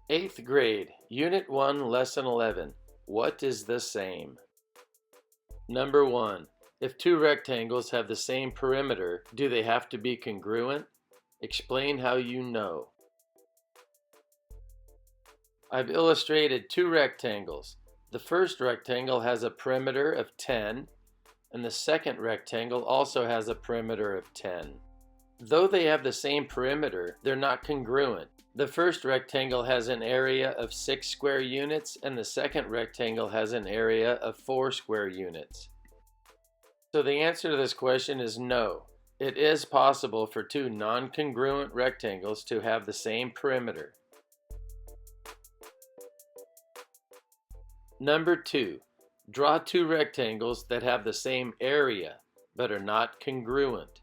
8th grade, Unit 1, Lesson 11. What is the same? Number 1. If two rectangles have the same perimeter, do they have to be congruent? Explain how you know. I've illustrated two rectangles. The first rectangle has a perimeter of 10, and the second rectangle also has a perimeter of 10. Though they have the same perimeter, they're not congruent. The first rectangle has an area of 6 square units, and the second rectangle has an area of 4 square units. So the answer to this question is no. It is possible for two non-congruent rectangles to have the same perimeter. Number 2. Draw two rectangles that have the same area, but are not congruent.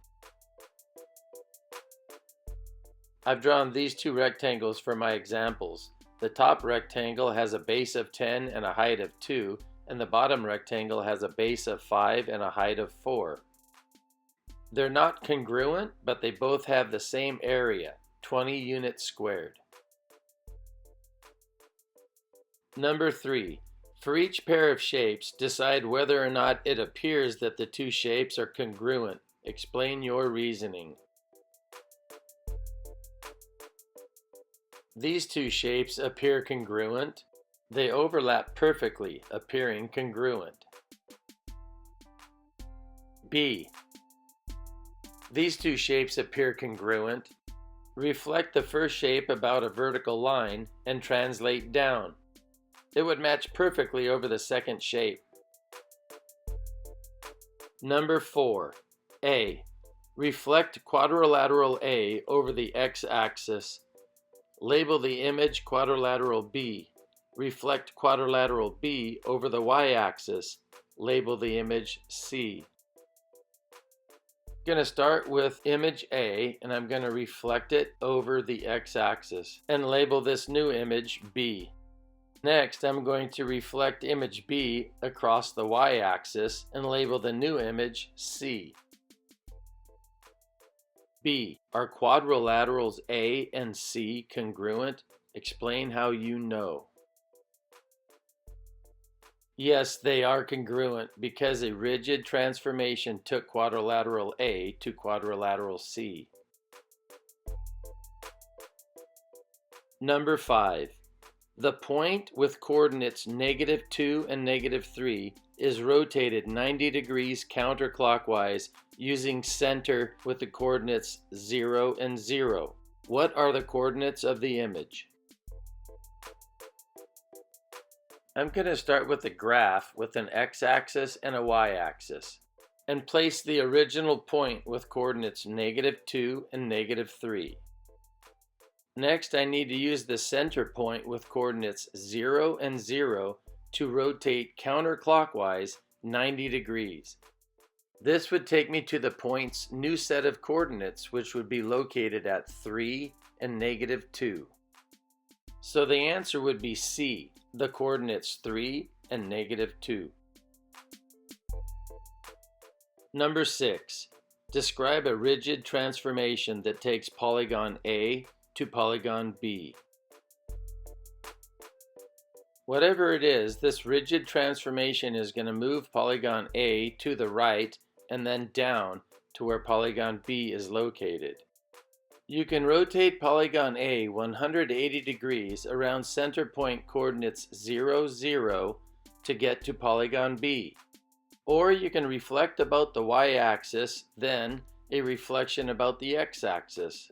I've drawn these two rectangles for my examples. The top rectangle has a base of 10 and a height of 2, and the bottom rectangle has a base of 5 and a height of 4. They're not congruent, but they both have the same area, 20 units squared. Number 3. For each pair of shapes, decide whether or not it appears that the two shapes are congruent. Explain your reasoning. These two shapes appear congruent. They overlap perfectly, appearing congruent. B. These two shapes appear congruent. Reflect the first shape about a vertical line and translate down. It would match perfectly over the second shape. Number 4. A. Reflect quadrilateral A over the x-axis. Label the image quadrilateral B. Reflect quadrilateral B over the y-axis. Label the image C. I'm going to start with image A, and I'm going to reflect it over the x-axis and label this new image B. Next, I'm going to reflect image B across the y-axis and label the new image C. B. Are quadrilaterals A and C congruent? Explain how you know. Yes, they are congruent because a rigid transformation took quadrilateral A to quadrilateral C. Number 5. The point with coordinates -2 and -3 is rotated 90 degrees counterclockwise using center with the coordinates 0 and 0. What are the coordinates of the image? I'm going to start with a graph with an x-axis and a y-axis and place the original point with coordinates -2 and -3. Next, I need to use the center point with coordinates 0 and 0 to rotate counterclockwise 90 degrees. This would take me to the point's new set of coordinates, which would be located at 3 and -2. So the answer would be C, the coordinates 3 and -2. Number 6. Describe a rigid transformation that takes polygon A to polygon B. Whatever it is, this rigid transformation is going to move polygon A to the right and then down to where polygon B is located. You can rotate polygon A 180 degrees around center point coordinates 0, 0 to get to polygon B. Or you can reflect about the y-axis, then a reflection about the x-axis.